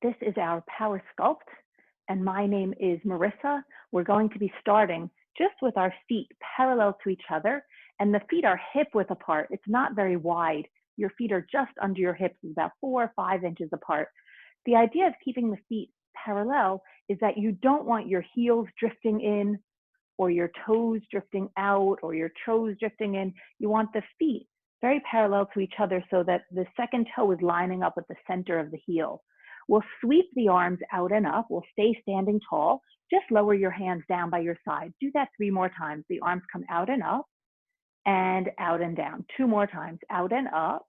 This is our Power Sculpt, and my name is Marissa. We're going to be starting just with our feet parallel to each other, and the feet are hip width apart. It's not very wide. Your feet are just under your hips, about 4 or 5 inches apart. The idea of keeping the feet parallel is that you don't want your heels drifting in, or your toes drifting out, or your toes drifting in. You want the feet very parallel to each other so that the second toe is lining up with the center of the heel. We'll sweep the arms out and up. We'll stay standing tall. Just lower your hands down by your side. Do that 3 more times. The arms come out and up and out and down. 2 more times, out and up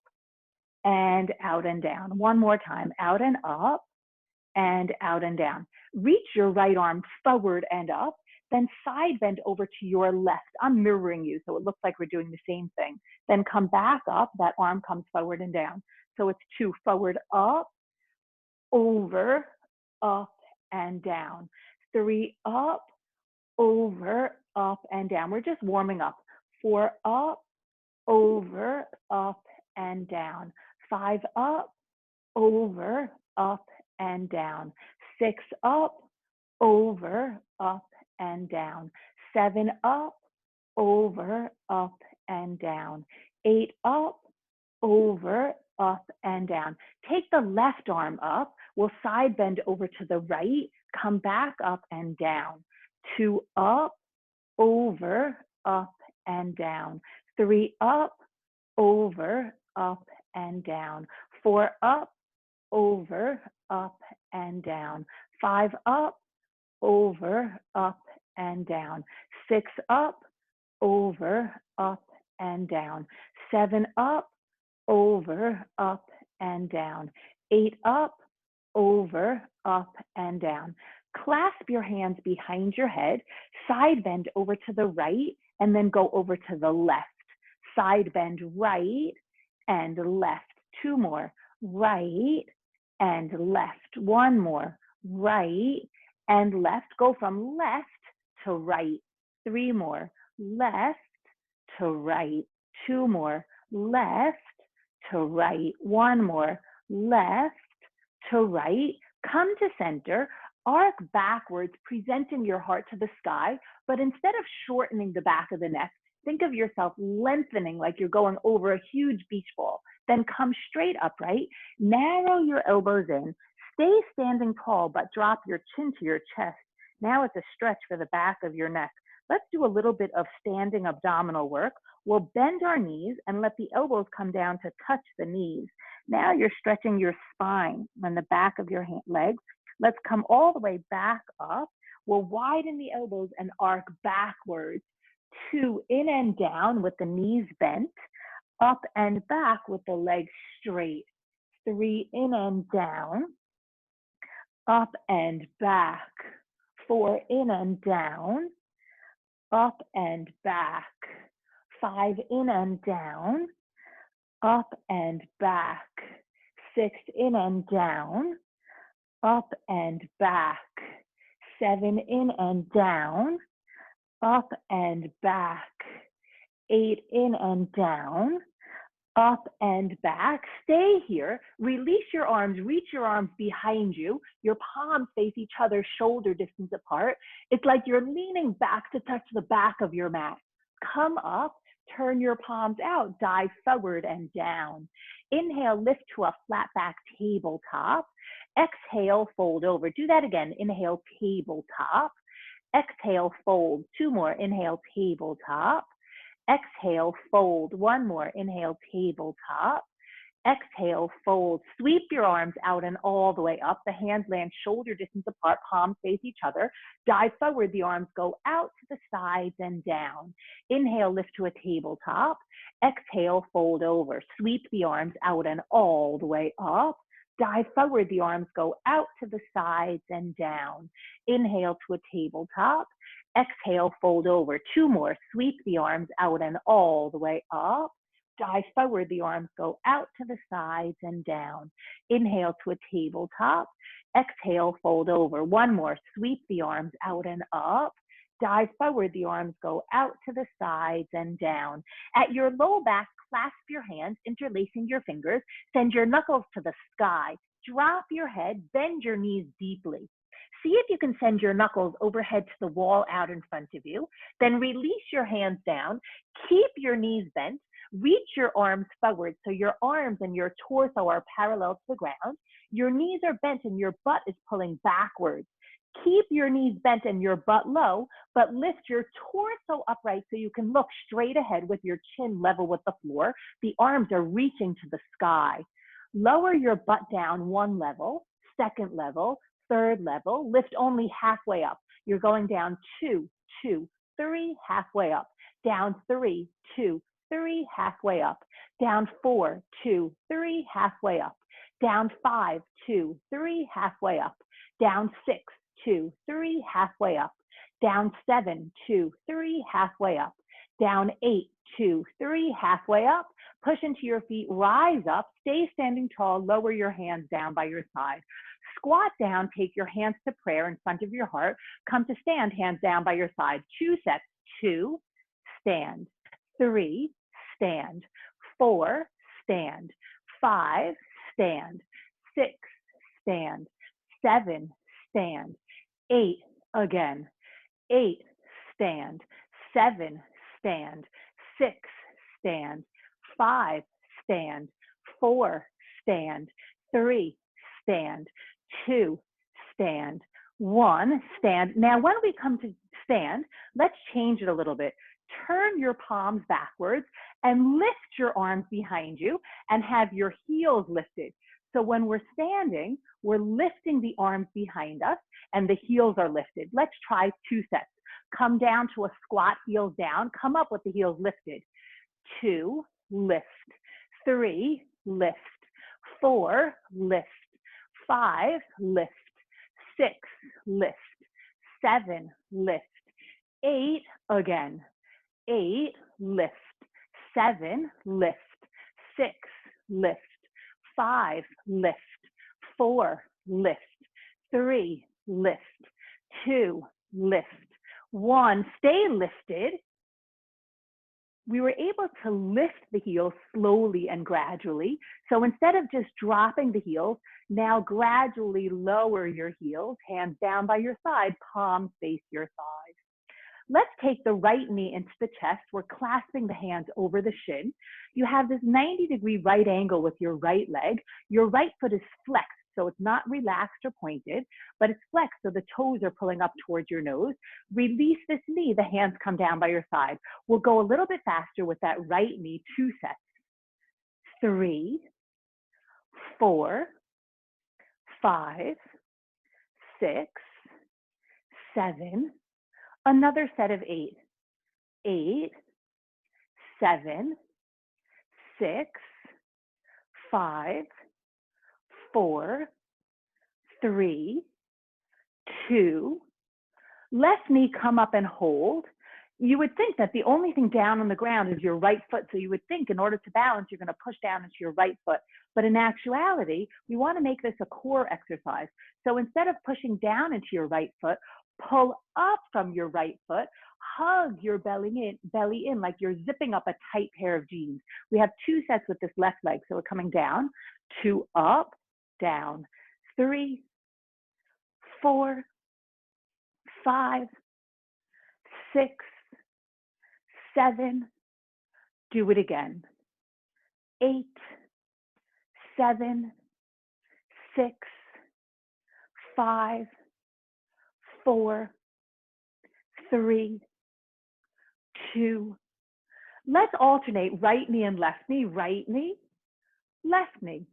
and out and down. 1 more time, out and up and out and down. Reach your right arm forward and up, then side bend over to your left. I'm mirroring you, so it looks like we're doing the same thing. Then come back up, that arm comes forward and down. So it's 2, forward, up, over, up, and down. 3, up, over, up, and down. We're just warming up. 4, up, over, up, and down. 5, up, over, up, and down. 6, up, over, up, and down. 7, up, over, up, and down. 8, up, over, up, and down. Take the left arm up. We'll side bend over to the right, come back up and down. 2, up, over, up, and down. 3, up, over, up, and down. 4, up, over, up, and down. 5, up, over, up, and down. 6, up, over, up, and down. 7, up, over, up, and down. 8, up, over, up, and down. Clasp your hands behind your head, side bend over to the right, and then go over to the left. Side bend right and left. 2 more, right and left. 1 more, right and left. Go from left to right. 3 more, left to right. 2 more, left to right. 1 more, left to right. Come to center, arc backwards, presenting your heart to the sky, but instead of shortening the back of the neck, think of yourself lengthening like you're going over a huge beach ball. Then come straight upright, narrow your elbows in, stay standing tall, but drop your chin to your chest. Now it's a stretch for the back of your neck. Let's do a little bit of standing abdominal work. We'll bend our knees and let the elbows come down to touch the knees. Now you're stretching your spine and the back of your legs. Let's come all the way back up. We'll widen the elbows and arc backwards. 2, in and down with the knees bent. Up and back with the legs straight. 3, in and down. Up and back. 4, in and down. Up and back. 5, in and down. Up and back. 6, in and down. Up and back. 7, in and down. Up and back. 8, in and down. Up and back. Stay here. Release your arms. Reach your arms behind you. Your palms face each other, shoulder distance apart. It's like you're leaning back to touch the back of your mat. Come up. Turn your palms out. Dive forward and down. Inhale, lift to a flat back tabletop. Exhale, fold over. Do that again. Inhale, tabletop. Exhale, fold. 2 more. Inhale, tabletop. Exhale, fold. 1 more. Inhale, tabletop. Exhale, fold. Sweep your arms out and all the way up. The hands land shoulder distance apart, palms face each other. Dive forward, the arms go out to the sides and down. Inhale, lift to a tabletop. Exhale, fold over. Sweep the arms out and all the way up. Dive forward, the arms go out to the sides and down. Inhale to a tabletop. Exhale, fold over. 2 more. Sweep the arms out and all the way up. Dive forward, the arms go out to the sides and down. Inhale to a tabletop. Exhale, fold over. 1 more. Sweep the arms out and up. Dive forward, the arms go out to the sides and down. At your low back, clasp your hands, interlacing your fingers. Send your knuckles to the sky. drop your head, bend your knees deeply. See if you can send your knuckles overhead to the wall out in front of you. Then release your hands down. Keep your knees bent. Reach your arms forward so your arms and your torso are parallel to the ground. Your knees are bent and your butt is pulling backwards. Keep your knees bent and your butt low, but lift your torso upright so you can look straight ahead with your chin level with the floor. The arms are reaching to the sky. Lower your butt down 1 level, 2nd level, 3rd level. Lift only halfway up. You're going down 2, 2, 3, halfway up. Down 3, 2, 3, halfway up. Down 4, 2, 3, halfway up. Down 5, 2, 3, halfway up. Down 6, 2, 3, halfway up. Down 7, 2, 3, halfway up. Down 8, 2, 3, halfway up. Push into your feet, rise up, stay standing tall, lower your hands down by your side. Squat down, take your hands to prayer in front of your heart. Come to stand, hands down by your side. 2 sets, 2, stand. 3, stand. 4, stand. 5, stand. 6, stand. 7, stand. 8, again. 8, stand. 7, stand. 6, stand. 5, stand. 4, stand. 3, stand. 2, stand. 1, stand. Now, when we come to stand, let's change it a little bit. Turn your palms backwards and lift your arms behind you and have your heels lifted. So when we're standing, we're lifting the arms behind us and the heels are lifted. Let's try 2 sets. Come down to a squat, heels down. Come up with the heels lifted. 2, lift. 3, lift. 4, lift. 5, lift. 6, lift. 7, lift. 8, again. 8, lift. 7, lift. 6, lift. 5, lift. 4, lift. 3, lift. 2, lift. 1, stay lifted. We were able to lift the heels slowly and gradually. So instead of just dropping the heels, now gradually lower your heels, hands down by your side, palms face your thighs. Let's take the right knee into the chest. We're clasping the hands over the shin. You have this 90-degree right angle with your right leg. Your right foot is flexed, so it's not relaxed or pointed, but it's flexed, so the toes are pulling up towards your nose. Release this knee, the hands come down by your side. We'll go a little bit faster with that right knee, 2 sets. 3, 4, 5, 6, 7, another set of 8. 8, 7, 6, 5, 4, 3, 2. Left knee come up and hold. You would think that the only thing down on the ground is your right foot. So you would think in order to balance, you're going to push down into your right foot. But in actuality, we want to make this a core exercise. So instead of pushing down into your right foot, pull up from your right foot, hug your belly in like you're zipping up a tight pair of jeans. We have 2 sets with this left leg. So we're coming down, 2 up, down, 3, 4, 5, 6, 7, do it again. 8, 7, 6, 5, 4, 3, 2. Let's alternate right knee and left knee, left knee,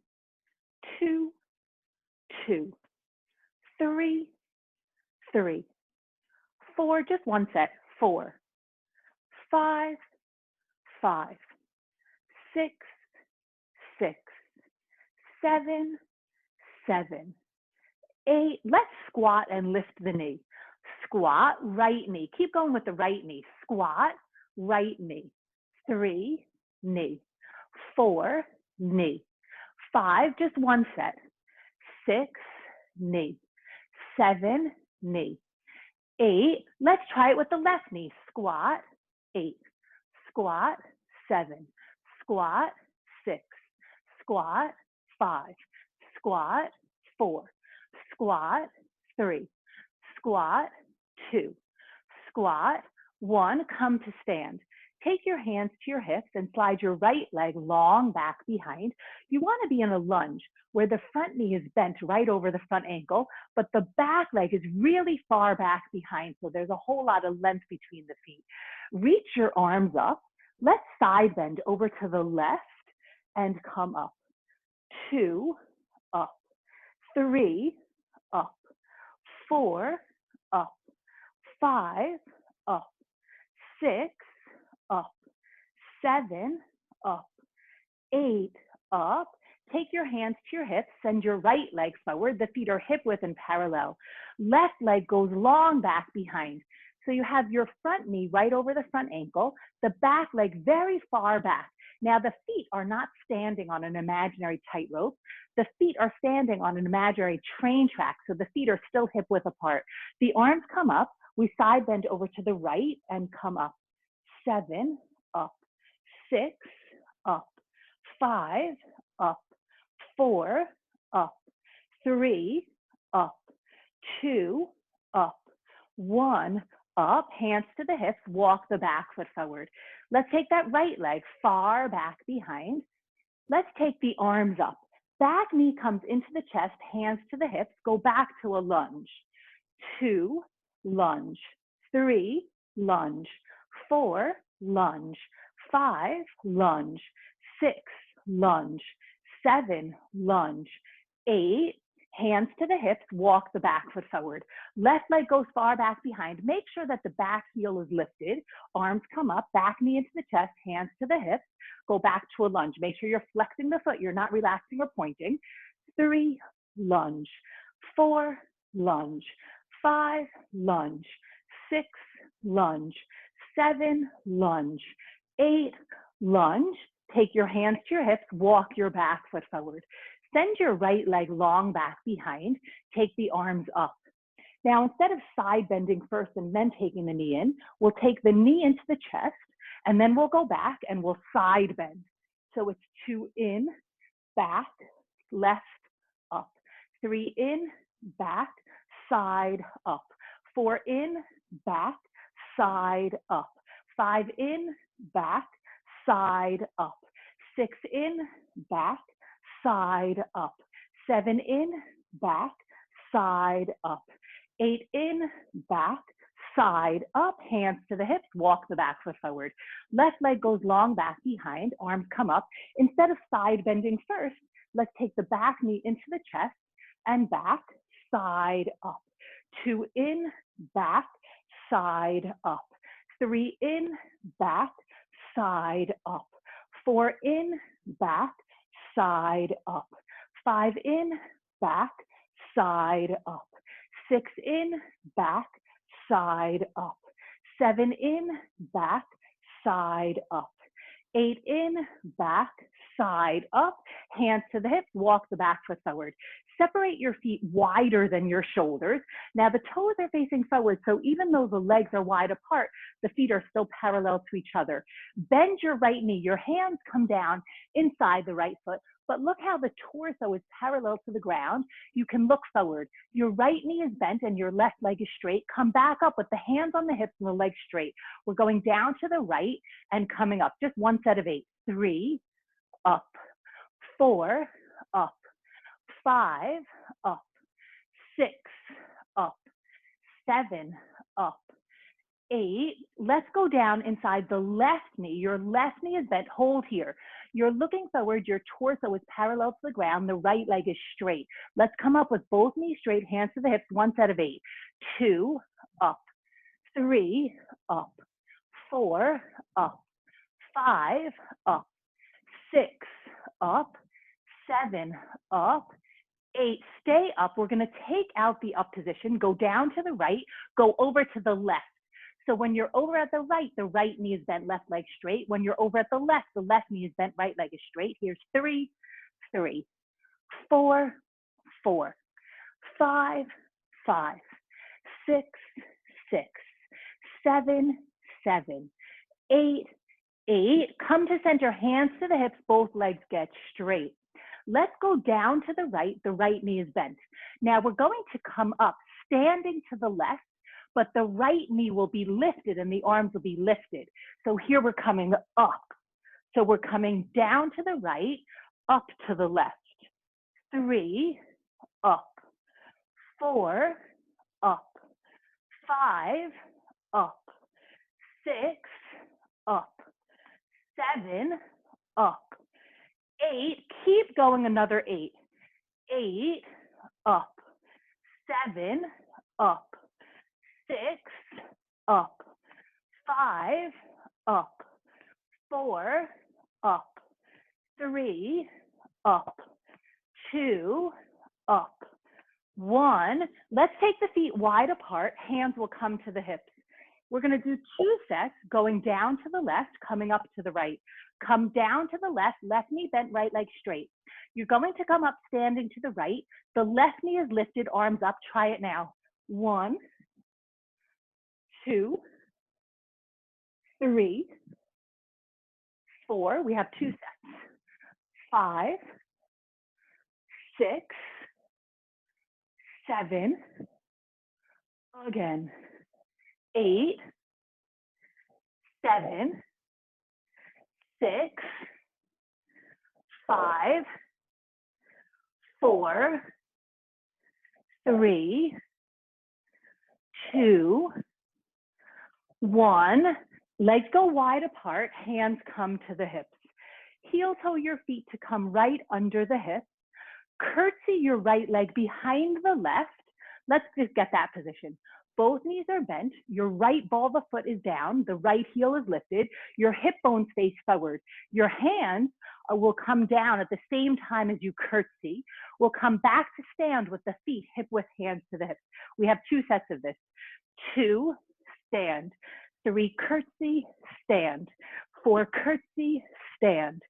2, 2, 3, 3, 4, just 1 set, 4, 5, 5, 6, 6, 7, 7, 8. Let's squat and lift the knee. Squat, right knee. Keep going with the right knee. Squat, right knee. 3, knee. 4, knee. 5, just 1 set. 6, knee. 7, knee. 8, let's try it with the left knee. Squat, 8. Squat, 7. Squat, 6. Squat, 5. Squat, 4, squat, 3, squat, 2, squat, 1, come to stand. Take your hands to your hips and slide your right leg long back behind. You want to be in a lunge where the front knee is bent right over the front ankle, but the back leg is really far back behind, so there's a whole lot of length between the feet. Reach your arms up. Let's side bend over to the left and come up. 2, up. 3, up. 4, up. 5, up. 6, up. 7, up. 8, up. Take your hands to your hips, send your right leg forward. The feet are hip width and parallel. Left leg goes long back behind. So you have your front knee right over the front ankle, the back leg very far back. Now the feet are not standing on an imaginary tightrope. The feet are standing on an imaginary train track, so the feet are still hip width apart. The arms come up. We side bend over to the right and come up. 7, up. 6, up. 5, up. 4, up. 3, up. 2, up. 1, up. Hands to the hips, walk the back foot forward. Let's take that right leg far back behind. Let's take the arms up. Back knee comes into the chest, hands to the hips, go back to a lunge. 2, lunge. 3, lunge. 4, lunge. 5, lunge. 6, lunge. 7, lunge. 8, hands to the hips, walk the back foot forward. Left leg goes far back behind. Make sure that the back heel is lifted. Arms come up, back knee into the chest, hands to the hips, go back to a lunge. Make sure you're flexing the foot, you're not relaxing or pointing. 3, lunge. 4, lunge. 5, lunge. 6, lunge. 7, lunge. 8, lunge. Take your hands to your hips, walk your back foot forward. Send your right leg long back behind. Take the arms up. Now, instead of side bending first and then taking the knee in, we'll take the knee into the chest, and then we'll go back and we'll side bend. So it's 2 in, back, left, up. 3 in, back, side, up. 4 in, back, side, up. 5 in, back, side, up. 6 in, back, side, up. 7 in, back, side, up. 8 in, back, side, up. Hands to the hips, walk the back foot forward. Left leg goes long back behind, arms come up. Instead of side bending first, let's take the back knee into the chest and back, side, up. 2 in, back, side, up. 3 in, back, side, up. 4 in, back, side, up. 5 in, back, side, up. 6 in, back, side, up. 7 in, back, side, up. 8 in, back, side, up. Hands to the hips, walk the back foot forward. Separate your feet wider than your shoulders. Now the toes are facing forward, so even though the legs are wide apart, the feet are still parallel to each other. Bend your right knee. Your hands come down inside the right foot, but look how the torso is parallel to the ground. You can look forward. Your right knee is bent and your left leg is straight. Come back up with the hands on the hips and the legs straight. We're going down to the right and coming up. Just one set of 8. 3, up. 4, up. 5, up. 6, up. 7, up. 8, let's go down inside the left knee. Your left knee is bent, hold here. You're looking forward, your torso is parallel to the ground, the right leg is straight. Let's come up with both knees straight, hands to the hips, one set of 8. 2, up. 3, up. 4, up. 5, up. 6, up. 7, up. 8, stay up. We're gonna take out the up position, go down to the right, go over to the left. So when you're over at the right knee is bent, left leg straight. When you're over at the left knee is bent, right leg is straight. Here's 3, 3, 4, 4, 5, 5, 6, 6, 7, 7, 8, 8. Come to center, hands to the hips, both legs get straight. Let's go down to the right knee is bent. Now we're going to come up, standing to the left, but the right knee will be lifted and the arms will be lifted. So here we're coming up. So we're coming down to the right, up to the left. 3, up. 4, up. 5, up. 6, up. 7, up. 8, keep going another 8. 8, up. 7, up. 6, up. 5, up. 4, up. 3, up. 2, up. 1. Let's take the feet wide apart. Hands will come to the hips. We're going to do 2 sets, going down to the left, coming up to the right. Come down to the left, left knee bent, right leg straight. You're going to come up standing to the right. The left knee is lifted, arms up. Try it now. 1, 2, 3, 4. We have 2 sets. 5, 6, 7. Again. 8, 7, 6, 5, 4, 3, 2, 1. Legs go wide apart, hands come to the hips. Heel toe your feet to come right under the hips. Curtsy your right leg behind the left. Let's just get that position. Both knees are bent. Your right ball of the foot is down. The right heel is lifted. Your hip bones face forward. Your hands will come down at the same time as you curtsy. We'll come back to stand with the feet hip width, hands to the hips. We have 2 sets of this. 2, stand. 3, curtsy, stand. 4, curtsy, stand.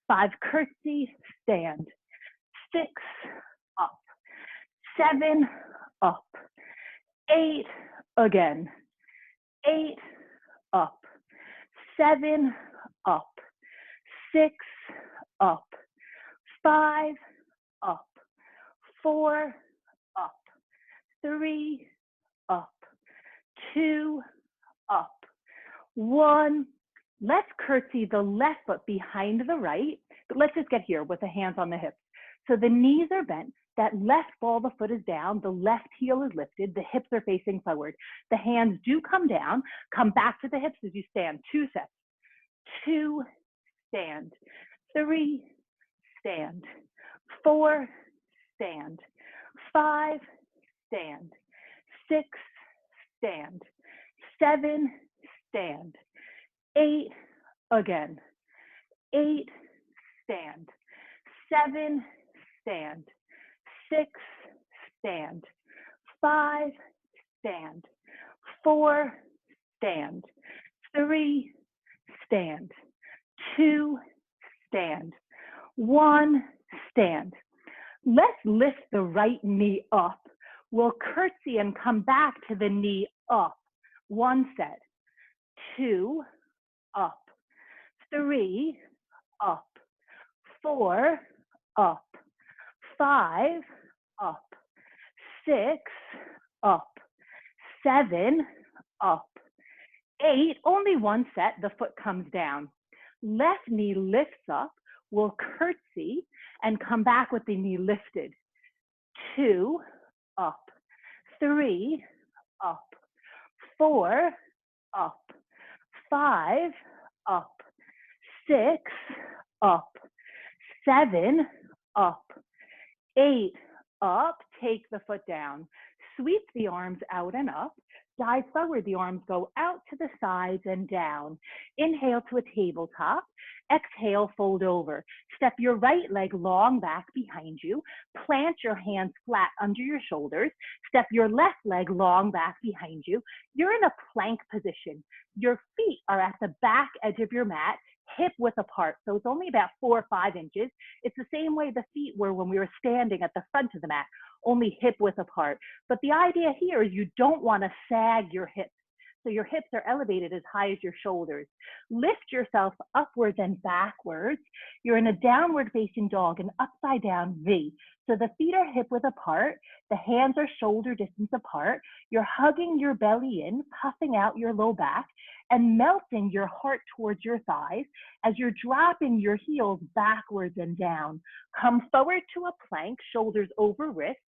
5, curtsy, stand. 6, up. 7, up. 8, again. 8, up. 7, up. 6, up. 5, up. 4, up. 3, up. 2, up. 1. Let's curtsy the left foot behind the right, but let's just get here with the hands on the hips. So the knees are bent. That left ball of the foot is down, the left heel is lifted, the hips are facing forward. The hands do come down, come back to the hips as you stand. 2 sets. 2, stand. 3, stand. 4, stand. 5, stand. 6, stand. 7, stand. 8, again. 8, stand. 7, stand. 6, stand. 5, stand. 4, stand. 3, stand. 2, stand. 1, stand. Let's lift the right knee up. We'll curtsy and come back to the knee up. 1 set. 2, up. 3, up. 4, up. 5, up. 6, up. 7, up. 8, only 1 set, the foot comes down. Left knee lifts up, we'll curtsy and come back with the knee lifted. 2, up. 3, up. 4, up. 5, up. 6, up. 7, up. 8, up, take the foot down. Sweep the arms out and up. Dive forward, the arms go out to the sides and down. Inhale to a tabletop. Exhale, fold over. Step your right leg long back behind you. Plant your hands flat under your shoulders. Step your left leg long back behind you. You're in a plank position. Your feet are at the back edge of your mat, hip width apart. So it's only about 4 or 5 inches. It's the same way the feet were when we were standing at the front of the mat, only hip width apart. But the idea here is you don't want to sag your hips. So so your hips are elevated as high as your shoulders. Lift yourself upwards and backwards. You're in a downward facing dog, an upside down V. So the feet are hip width apart, the hands are shoulder distance apart. You're hugging your belly in, puffing out your low back, and melting your heart towards your thighs as you're dropping your heels backwards and down. Come forward to a plank, shoulders over wrists.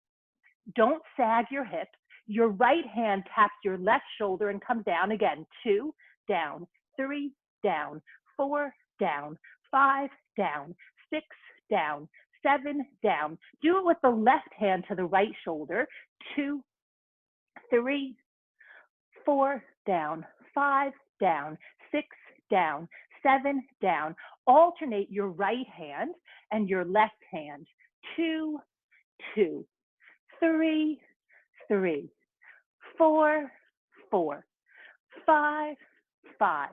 Don't sag your hips. Your right hand taps your left shoulder and comes down again. 2, down, 3, down, 4, down, 5, down, 6, down, 7, down. Do it with the left hand to the right shoulder. 2, 3, 4, down, 5, down, 6, down, 7, down. Alternate your right hand and your left hand. 2, 2, 3, 3, 4, 4, 5, 5,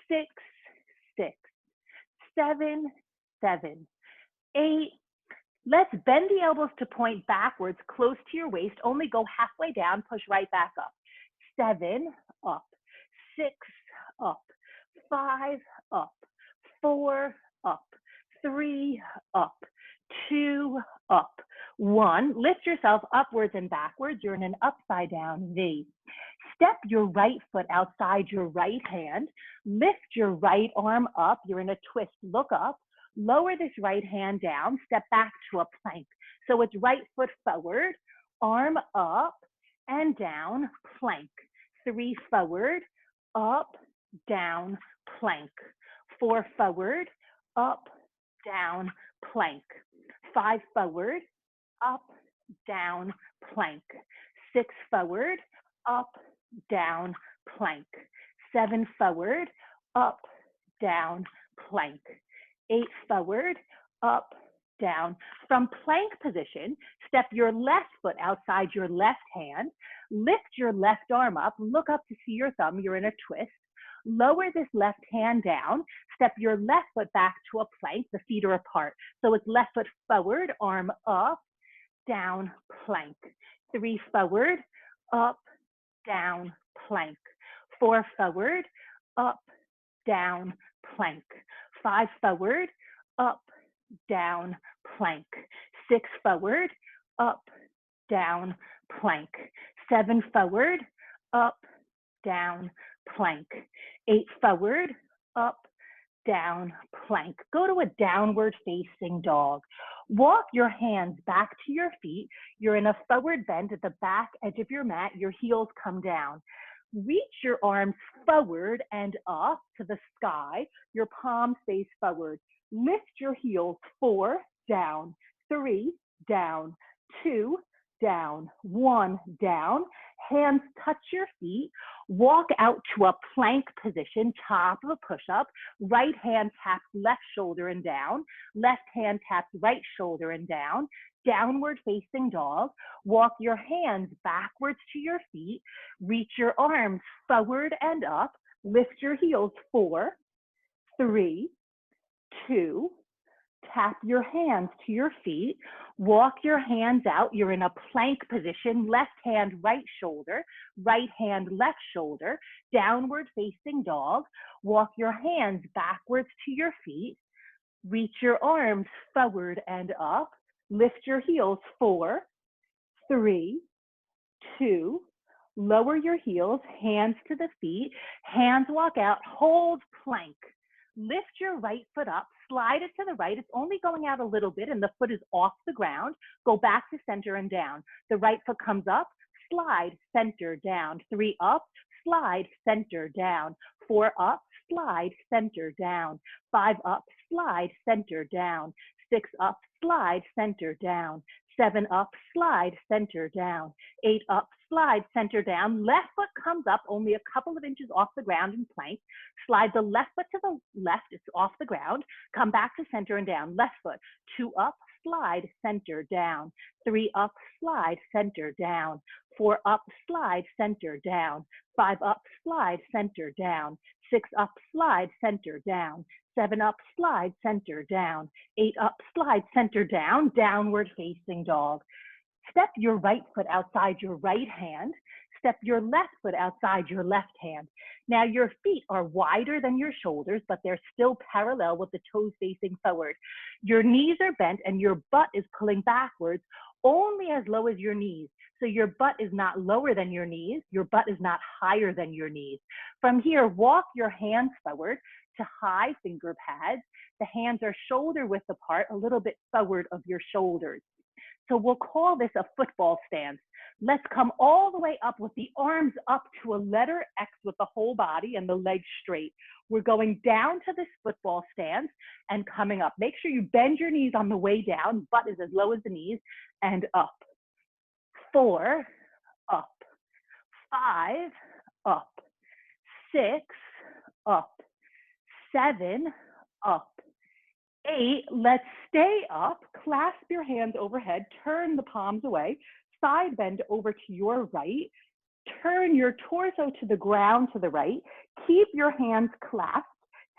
6, 6, 7, 7, 8. Let's bend the elbows to point backwards, close to your waist. Only go halfway down, push right back up. 7, up, 6, up, 5, up, 4, up, 3, up, 2, up, 1. Lift yourself upwards and backwards. You're in an upside down V. Step your right foot outside your right hand. Lift your right arm up. You're in a twist. Look up. Lower this right hand down. Step back to a plank. So it's right foot forward, arm up and down, plank. 3 forward, up, down, plank. 4 forward, up, down, plank. 5 forward, up, down, plank. 6 forward, up, down, plank. 7 forward, up, down, plank. 8 forward, up, down. From plank position, step your left foot outside your left hand, lift your left arm up, look up to see your thumb, you're in a twist. Lower this left hand down, step your left foot back to a plank, the feet are apart. So it's left foot forward, arm up, down, plank. 3 forward, up, down, plank. 4 forward, up, down, plank. 5 forward, up, down, plank. 6 forward, up, down, plank. 7 forward, up, down, plank. 8 forward, up, down, plank. Go to a downward facing dog. Walk your hands back to your feet. You're in a forward bend at the back edge of your mat. Your heels come down. Reach your arms forward and up to the sky. Your palms face forward. Lift your heels. 4, down, 3, down, 2, down, 1, down. Hands touch your feet. Walk out to a plank position, top of a push-up. Right hand taps left shoulder and down. Left hand taps right shoulder and down. Downward facing dog. Walk your hands backwards to your feet. Reach your arms forward and up. Lift your heels. 4, 3, 2, tap your hands to your feet. Walk your hands out. You're in a plank position. Left hand, right shoulder. Right hand, left shoulder. Downward facing dog. Walk your hands backwards to your feet. Reach your arms forward and up. Lift your heels. 4, 3, 2. Lower your heels, hands to the feet. Hands walk out. Hold plank. Lift your right foot up, slide it to the right. It's only going out a little bit and the foot is off the ground. Go back to center and down. The right foot comes up, slide, center, down. 3 up, slide, center, down. 4 up, slide, center, down. 5 up, slide, center, down. 6 up, slide, center, down. 7 up, slide, center, down. 8 up, slide, center, down. Left foot comes up only a couple of inches off the ground in plank. Slide the left foot to the left, it's off the ground. Come back to center and down. Left foot, 2 up, slide, center, down. 3 up, slide, center, down. 4 up, slide, center, down. 5 up, slide, center, down. 6 up, slide, center, down. 7 up, slide, center, down. 8 up, slide, center, down. Downward facing dog. Step your right foot outside your right hand. step your left foot outside your left hand. Now your feet are wider than your shoulders, but they're still parallel with the toes facing forward. Your knees are bent and your butt is pulling backwards only as low as your knees. So your butt is not lower than your knees. Your butt is not higher than your knees. From here, walk your hands forward to high finger pads. The hands are shoulder width apart, a little bit forward of your shoulders. So we'll call this a football stance. Let's come all the way up with the arms up to a letter X with the whole body and the legs straight. We're going down to this football stance and coming up. Make sure you bend your knees on the way down. Butt is as low as the knees, and up. 4, up. 5, up. 6, up. 7, up. 8, let's stay up, clasp your hands overhead, turn the palms away, side bend over to your right, turn your torso to the ground to the right, keep your hands clasped,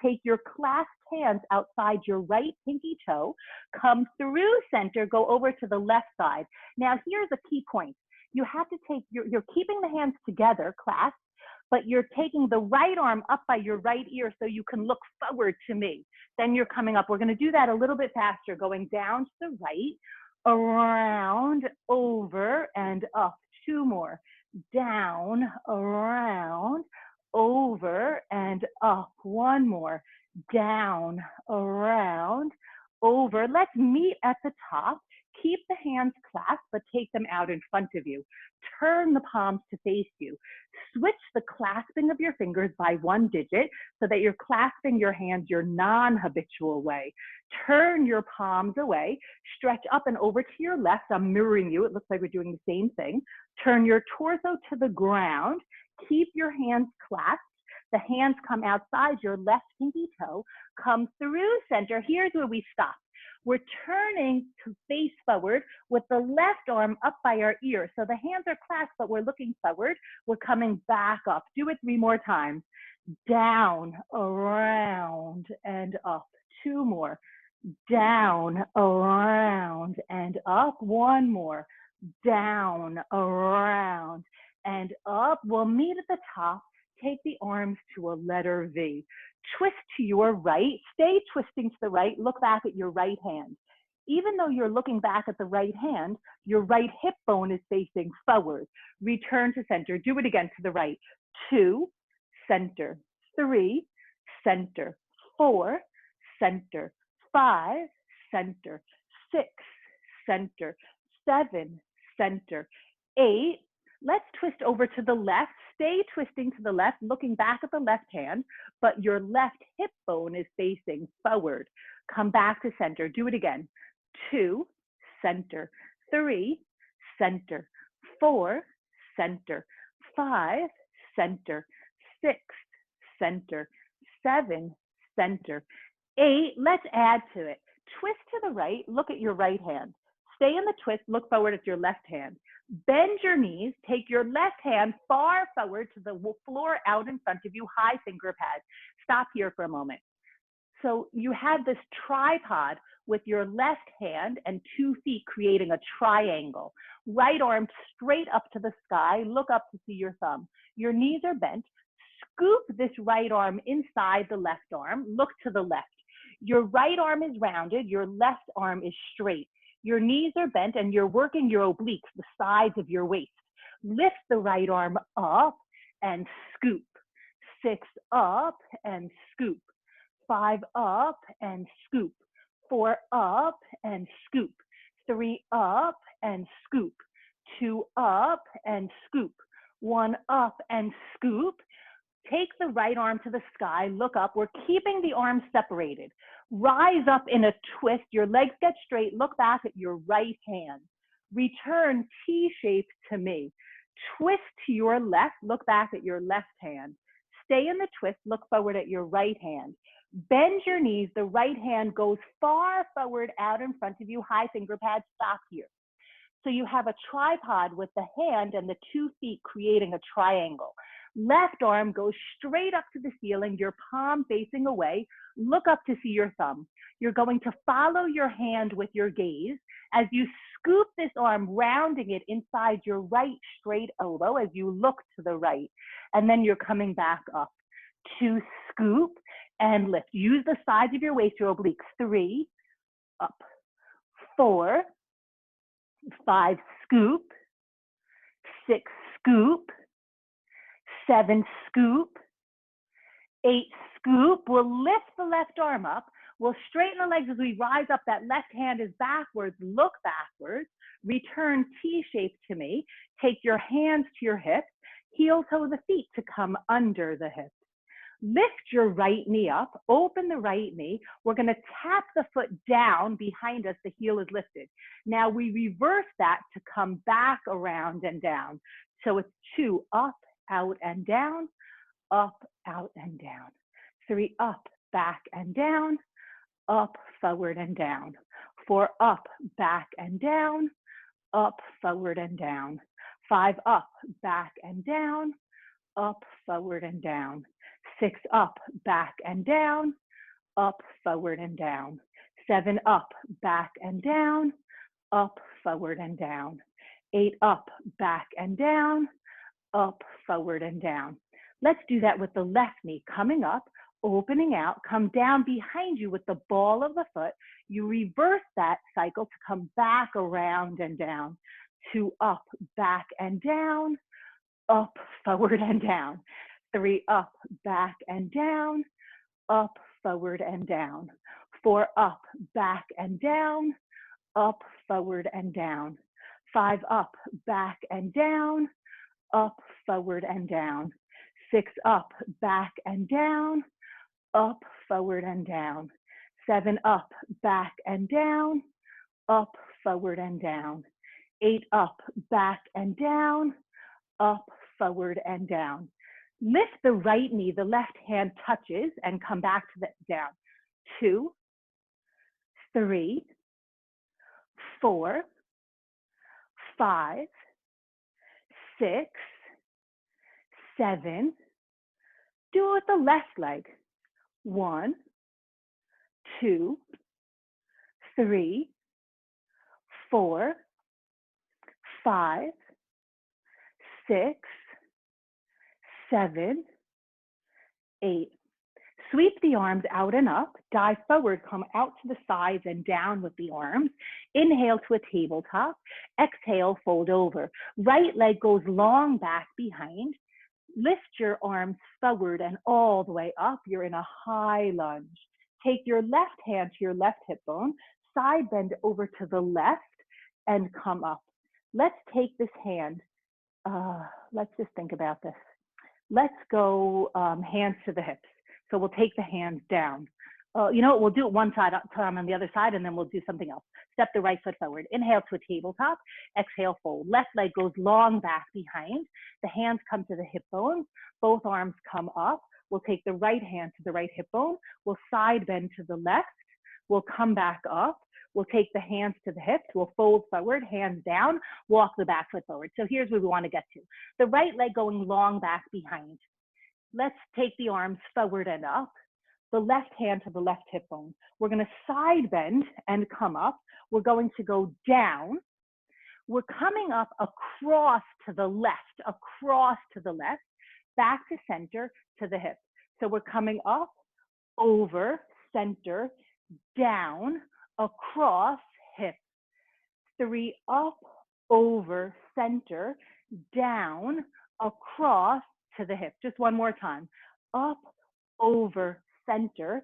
take your clasped hands outside your right pinky toe, come through center, go over to the left side. Now here's a key point. You have to take, you're keeping the hands together, clasped, but you're taking the right arm up by your right ear so you can look forward to me. Then you're coming up. We're going to do that a little bit faster, going down to the right, around, over, and up. 2 more. Down, around, over, and up. 1 more. Down, around, over. Let's meet at the top. Keep the hands clasped, but take them out in front of you. Turn the palms to face you. Switch the clasping of your fingers by 1 digit so that you're clasping your hands your non-habitual way. Turn your palms away. Stretch up and over to your left. I'm mirroring you. It looks like we're doing the same thing. Turn your torso to the ground. Keep your hands clasped. The hands come outside your left pinky toe. Come through center. Here's where we stop. We're turning to face forward with the left arm up by our ear. So the hands are clasped, but we're looking forward. We're coming back up. Do it 3 more times. Down, around, and up. 2 more. Down, around, and up. 1 more. Down, around, and up. We'll meet at the top. Take the arms to a letter V. Twist to your right, stay twisting to the right, look back at your right hand. Even though you're looking back at the right hand, your right hip bone is facing forward. Return to center, do it again to the right. 2, center, 3, center, 4, center, 5, center, 6, center, 7, center, 8. Let's twist over to the left. Stay twisting to the left, looking back at the left hand, but your left hip bone is facing forward. Come back to center. Do it again. 2, center, 3, center, 4, center, 5, center, 6, center, 7, center, 8. Let's add to it. Twist to the right, look at your right hand. Stay in the twist, look forward at your left hand. Bend your knees, take your left hand far forward to the floor out in front of you, high finger pads. Stop here for a moment. So you have this tripod with your left hand and 2 feet creating a triangle. Right arm straight up to the sky, look up to see your thumb. Your knees are bent. Scoop this right arm inside the left arm, look to the left. Your right arm is rounded, your left arm is straight. Your knees are bent and you're working your obliques, the sides of your waist. Lift the right arm up and scoop. 6 up and scoop. 5 up and scoop. 4 up and scoop. 3 up and scoop. 2 up and scoop. 1 up and scoop. Take the right arm to the sky, look up. We're keeping the arms separated. Rise up in a twist. Your legs get straight. Look back at your right hand. Return T-shape to me. Twist to your left. Look back at your left hand. Stay in the twist. Look forward at your right hand. Bend your knees. The right hand goes far forward out in front of you. High finger pads. Stop here. So you have a tripod with the hand and the 2 feet creating a triangle. Left arm goes straight up to the ceiling, your palm facing away. Look up to see your thumb. You're going to follow your hand with your gaze as you scoop this arm, rounding it inside your right straight elbow as you look to the right. And then you're coming back up. 2, scoop and lift. Use the sides of your waist, your obliques. 3, up. 4, 5, scoop. 6, scoop. 7, scoop. 8, scoop. We'll lift the left arm up. We'll straighten the legs as we rise up. That left hand is backwards. Look backwards. Return T-shape to me. Take your hands to your hips. Heel toe the feet to come under the hips. Lift your right knee up. Open the right knee. We're going to tap the foot down behind us. The heel is lifted. Now we reverse that to come back around and down. So it's 2, up, out and down, up, out and down. 3, up, back and down, up, forward and down. 4, up, back and down, up, forward and down. 5, up, back and down, up, forward and down. 6, up, back and down, up, forward and down. 7, up, back and down, up, forward and down. 8, up, back and down, up, forward and down. Let's do that with the left knee coming up, opening out, come down behind you with the ball of the foot. You reverse that cycle to come back around and down. 2, up, back and down, up, forward and down. 3, up, back and down, up, forward and down. 4, up, back and down, up, forward and down. 5, up, back and down, up, forward and down. 6, up, back and down, up, forward and down. 7, up, back and down, up, forward and down. 8, up, back and down, up, forward and down. Lift the right knee, the left hand touches and come back to the down. 2, 3, 4, 5, 6, 7. Do it with the left leg. 1, 2, 3, 4, 5, 6, 7, 8. Sweep the arms out and up, dive forward, come out to the sides and down with the arms. Inhale to a tabletop, exhale, fold over. Right leg goes long back behind. Lift your arms forward and all the way up. You're in a high lunge. Take your left hand to your left hip bone, side bend over to the left and come up. Let's take this hand. Let's just think about this. Let's go hands to the hips. So we'll take the hands down. You know what, we'll do it one side on the other side and then we'll do something else. Step the right foot forward. Inhale to a tabletop. Exhale, fold. Left leg goes long back behind. The hands come to the hip bones. Both arms come up. We'll take the right hand to the right hip bone. We'll side bend to the left. We'll come back up. We'll take the hands to the hips. We'll fold forward, hands down, walk the back foot forward. So here's where we want to get to. The right leg going long back behind. Let's take the arms forward and up. The left hand to the left hip bone. We're going to side bend and come up. We're going to go down. We're coming up across to the left, back to center to the hip. So we're coming up, over, center, down, across, hip. 3, up, over, center, down, across to the hip. Just one more time. Up, over, center,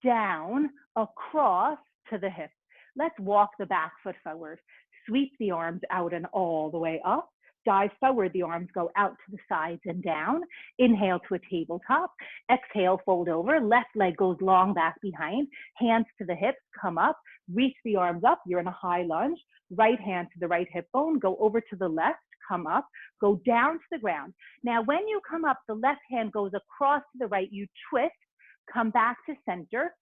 down, across to the hip. Let's walk the back foot forward. Sweep the arms out and all the way up. Dive forward, the arms go out to the sides and down. Inhale to a tabletop. Exhale, fold over. Left leg goes long back behind. Hands to the hips, come up. Reach the arms up, you're in a high lunge. Right hand to the right hip bone, go over to the left, come up, go down to the ground. Now, when you come up, the left hand goes across to the right, you twist, come back to center.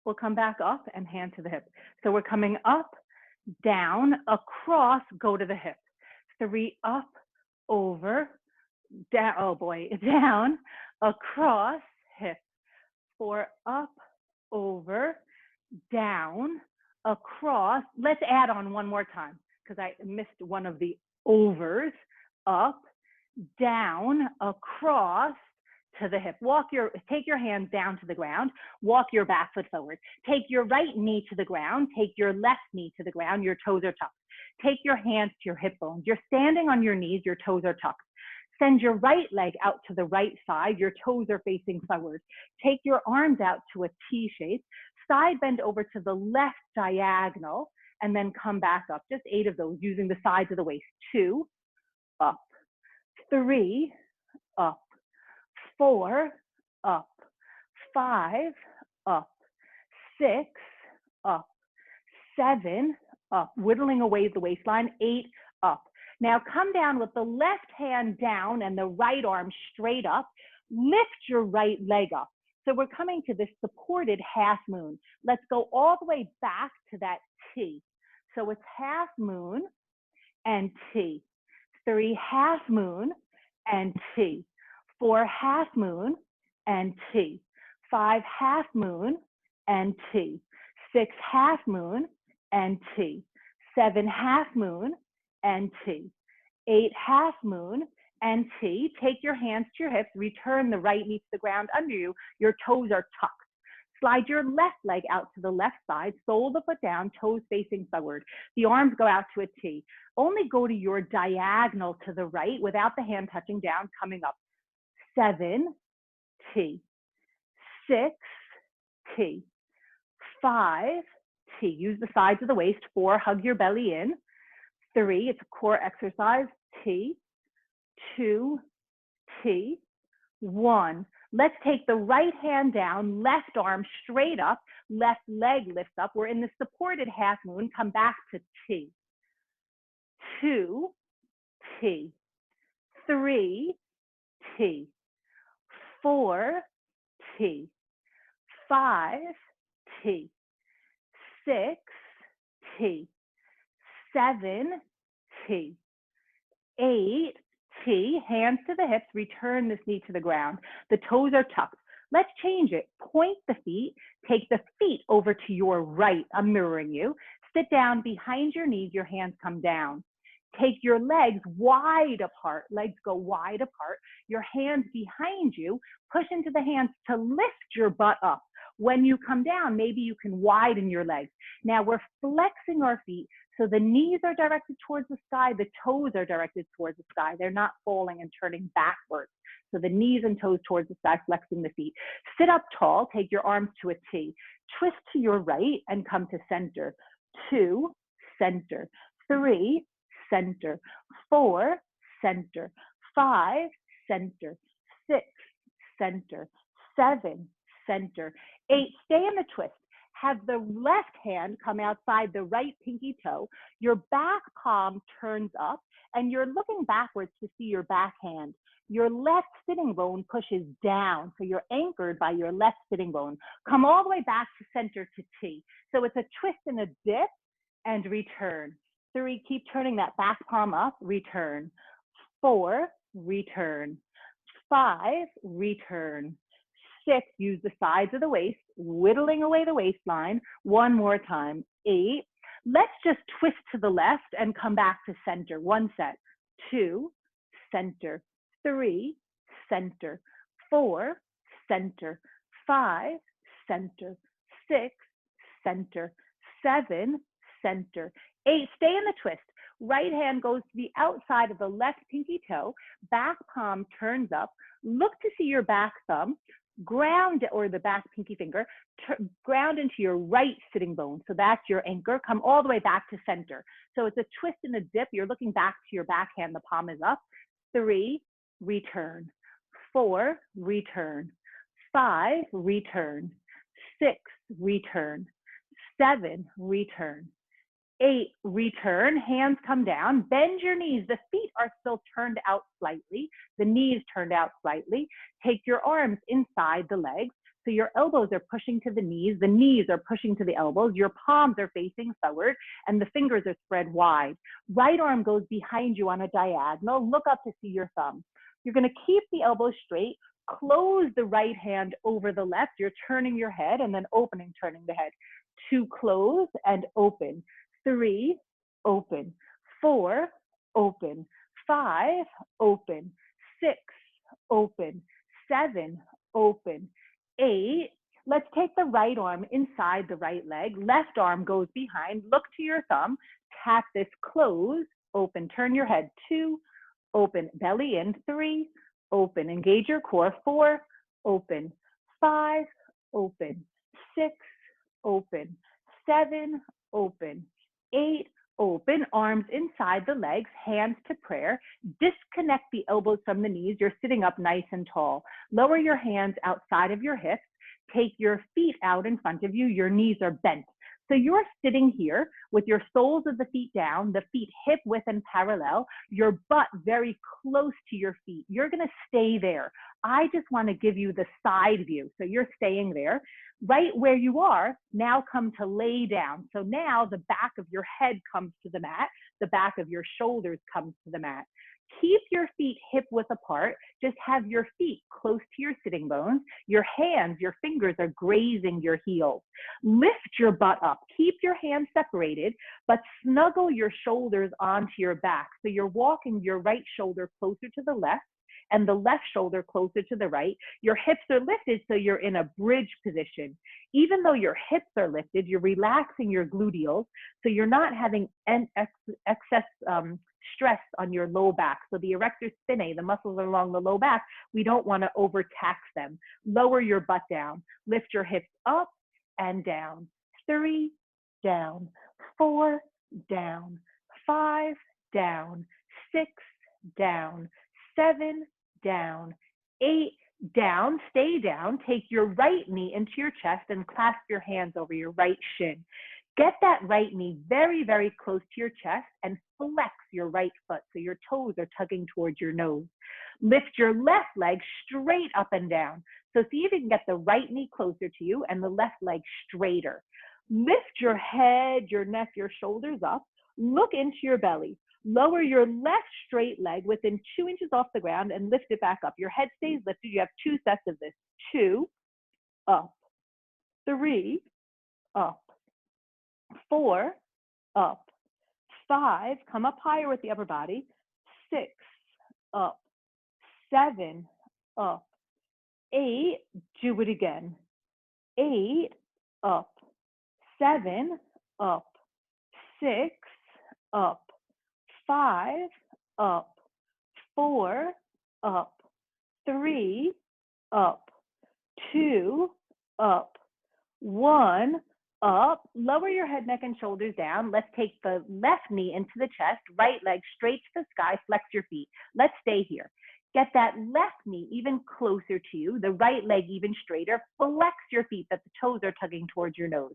We'll come back up and hand to the hip. So we're coming up, down, across, go to the hip. 3, up, over, down, oh boy, down, across, hip, 4, up, over, down, across. Let's add on one more time because I missed one of the overs. Up, down, across to the hip. Take your hands down to the ground. Walk your back foot forward. Take your right knee to the ground. Take your left knee to the ground. Your toes are tucked. Take your hands to your hip bones. You're standing on your knees. Your toes are tucked. Send your right leg out to the right side. Your toes are facing forward. Take your arms out to a T shape. Side bend over to the left diagonal and then come back up. Just 8 of those using the sides of the waist. 2, up, 3, up, 4, up, 5, up, 6, up, 7, up, whittling away the waistline, 8, up. Now come down with the left hand down and the right arm straight up. Lift your right leg up. So we're coming to this supported half moon. Let's go all the way back to that T. So it's half moon and T. 3 half moon and T. 4 half moon and T. 5 half moon and T. 6 half moon and T. 7 half moon and T. 8 half moon and T. Take your hands to your hips. Return the right knee to the ground under you. Your toes are tucked. Slide your left leg out to the left side, sole of the foot down, toes facing forward. The arms go out to a T. Only go to your diagonal to the right without the hand touching down, coming up. 7, T. 6, T. 5, T. Use the sides of the waist. 4, hug your belly in. 3, it's a core exercise, T. 2, T. 1. Let's take the right hand down, left arm straight up, left leg lifts up. We're in the supported half moon. Come back to T. 2, T. 3, T. 4, T. 5, T. 6, T. 7, T. 8, T. Hands to the hips. Return this knee to the ground. The toes are tucked. Let's change it. Point the feet. Take the feet over to your right. I'm mirroring you. Sit down behind your knees. Your hands come down. Take your legs wide apart. Legs go wide apart. Your hands behind you. Push into the hands to lift your butt up. When you come down, maybe you can widen your legs. Now we're flexing our feet so the knees are directed towards the sky, the toes are directed towards the sky. They're not falling and turning backwards. So the knees and toes towards the sky, flexing the feet. Sit up tall, take your arms to a T. Twist to your right and come to center. 2, center. 3, center. 4, center. 5, center. 6, center. 7, center. 8, stay in the twist. Have the left hand come outside the right pinky toe. Your back palm turns up and you're looking backwards to see your back hand. Your left sitting bone pushes down, so you're anchored by your left sitting bone. Come all the way back to center to T. So it's a twist and a dip and return. 3, keep turning that back palm up, return. 4, return. 5, return. 6, use the sides of the waist, whittling away the waistline. 1 more time. 8. Let's just twist to the left and come back to center. 1 set. 2, center. 3, center. 4, center. 5, center. 6, center. 7, center. 8, stay in the twist. Right hand goes to the outside of the left pinky toe. Back palm turns up. Look to see your back thumb. Ground, or the back pinky finger, ground into your right sitting bone. So that's your anchor. Come all the way back to center. So it's a twist and a dip. You're looking back to your backhand. The palm is up. 3, return. 4, return. 5, return. 6, return. 7, return. 8, return. Hands come down. Bend your knees. The feet are still turned out slightly. The knees turned out slightly. Take your arms inside the legs. So your elbows are pushing to the knees are pushing to the elbows, your palms are facing forward, and the fingers are spread wide. Right arm goes behind you on a diagonal. Look up to see your thumb. You're going to keep the elbows straight, close the right hand over the left. You're turning your head and then opening, turning the head. 2, close and open. 3, open. 4, open. 5, open. 6, open. 7, open. 8, let's take the right arm inside the right leg. Left arm goes behind. Look to your thumb. Tap this, close, open. Turn your head. 2, open. Belly in. 3, open. Engage your core. 4, open. 5, open. 6, open. 7, open. 8, open. Arms inside the legs, hands to prayer. Disconnect the elbows from the knees. You're sitting up nice and tall. Lower your hands outside of your hips. Take your feet out in front of you. Your knees are bent. So you're sitting here with your soles of the feet down, the feet hip width and parallel, your butt very close to your feet. You're going to stay there. I just want to give you the side view. So you're staying there. Right where you are, now come to lay down. So now the back of your head comes to the mat. The back of your shoulders comes to the mat. Keep your feet hip width apart. Just have your feet close to your sitting bones. Your hands, your fingers are grazing your heels. Lift your butt up. Keep your hands separated, but snuggle your shoulders onto your back. So you're walking your right shoulder closer to the left and the left shoulder closer to the right. Your hips are lifted, so you're in a bridge position. Even though your hips are lifted, you're relaxing your gluteals, so you're not having excess stress on your low back. So the erector spinae, the muscles along the low back, we don't want to overtax them. Lower your butt down. Lift your hips up and down. 3, down. 4, down. 5, down. 6, down. 7, down. 8, down. Stay down. Take your right knee into your chest and clasp your hands over your right shin. Get that right knee very, very close to your chest and flex your right foot so your toes are tugging towards your nose. Lift your left leg straight up and down. So see if you can get the right knee closer to you and the left leg straighter. Lift your head, your neck, your shoulders up. Look into your belly. Lower your left straight leg within 2 inches off the ground and lift it back up. Your head stays lifted. You have 2 sets of this. 2, up. 3, up. 4, up. 5, come up higher with the upper body. 6, up. 7, up. 8, do it again. 8, up. 7, up. 6, up. 5, up. 4, up. 3, up. 2, up. 1, up. Lower your head, neck, and shoulders down. Let's take the left knee into the chest, right leg straight to the sky, flex your feet. Let's stay here. Get that left knee even closer to you, the right leg even straighter. Flex your feet that the toes are tugging towards your nose.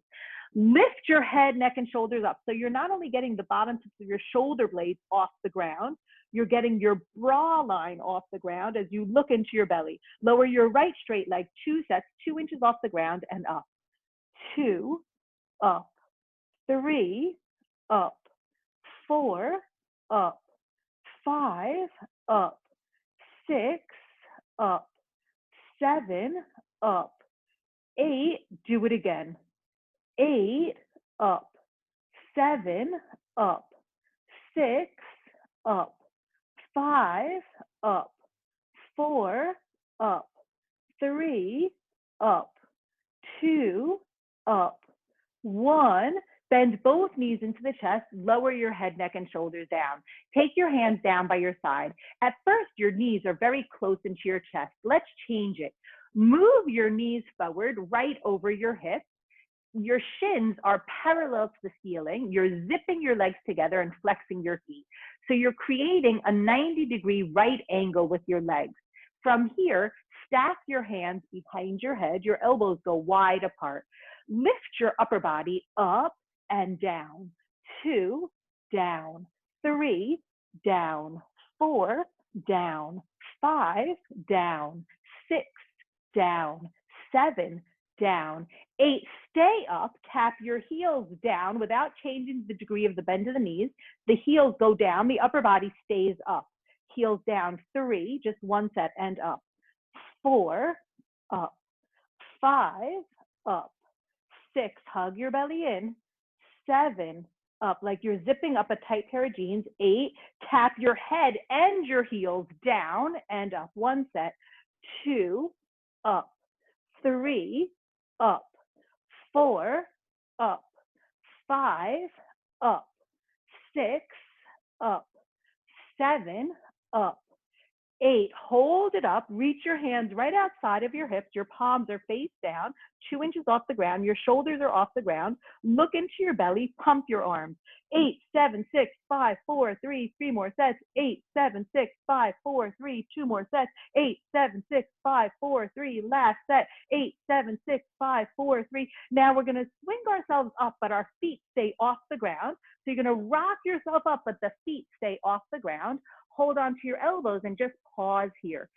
Lift your head, neck, and shoulders up. So you're not only getting the bottom tips of your shoulder blades off the ground, you're getting your bra line off the ground as you look into your belly. Lower your right straight leg, 2 sets, 2 inches off the ground and up. 2, up. 3, up. 4, up. 5, up. 6, up. 7, up. 8, do it again. 8, up. 7, up. 6, up. 5, up. 4, up. 3, up. 2, up. 1, bend both knees into the chest, lower your head, neck, and shoulders down. Take your hands down by your side. At first, your knees are very close into your chest. Let's change it. Move your knees forward, right over your hips. Your shins are parallel to the ceiling. You're zipping your legs together and flexing your feet. So you're creating a 90-degree right angle with your legs. From here, stack your hands behind your head. Your elbows go wide apart. Lift your upper body up and down. 2, down. 3, down. 4, down. 5, down. 6, down. 7, down. 8, stay up. Tap your heels down without changing the degree of the bend of the knees. The heels go down. The upper body stays up. heels down. 3, just one set, and up. 4, up. 5, up. 6, hug your belly in. 7, up, like you're zipping up a tight pair of jeans. 8, tap your head and your heels down and up. One set. 2, up. 3, up. 4, up. 5, up. 6, up. 7, up. 8, hold it up, reach your hands right outside of your hips, your palms are face down, 2 inches off the ground, your shoulders are off the ground, look into your belly, pump your arms. 8, 7, 6, 5, 4, 3, 3 more sets. 8, 7, 6, 5, 4, 3, 2 more sets. 8, 7, 6, 5, 4, 3, last set. 8, 7, 6, 5, 4, 3. Now we're going to swing ourselves up, but our feet stay off the ground. So you're going to rock yourself up, but the feet stay off the ground. Hold on to your elbows and just pause here.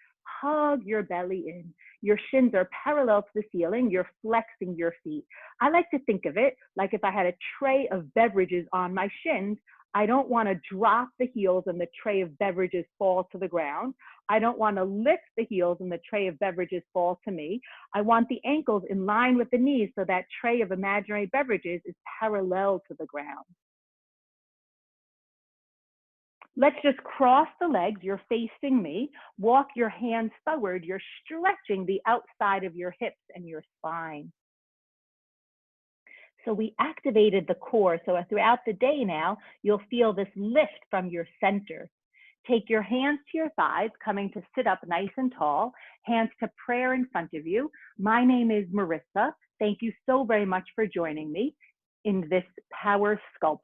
Hug your belly in. Your shins are parallel to the ceiling. You're flexing your feet. I like to think of it like if I had a tray of beverages on my shins, I don't want to drop the heels and the tray of beverages fall to the ground. I don't want to lift the heels and the tray of beverages fall to me. I want the ankles in line with the knees so that tray of imaginary beverages is parallel to the ground. Let's just cross the legs. You're facing me. Walk your hands forward. You're stretching the outside of your hips and your spine. So we activated the core. So throughout the day now, you'll feel this lift from your center. Take your hands to your thighs, coming to sit up nice and tall. Hands to prayer in front of you. My name is Marissa. Thank you so very much for joining me in this Power Sculpt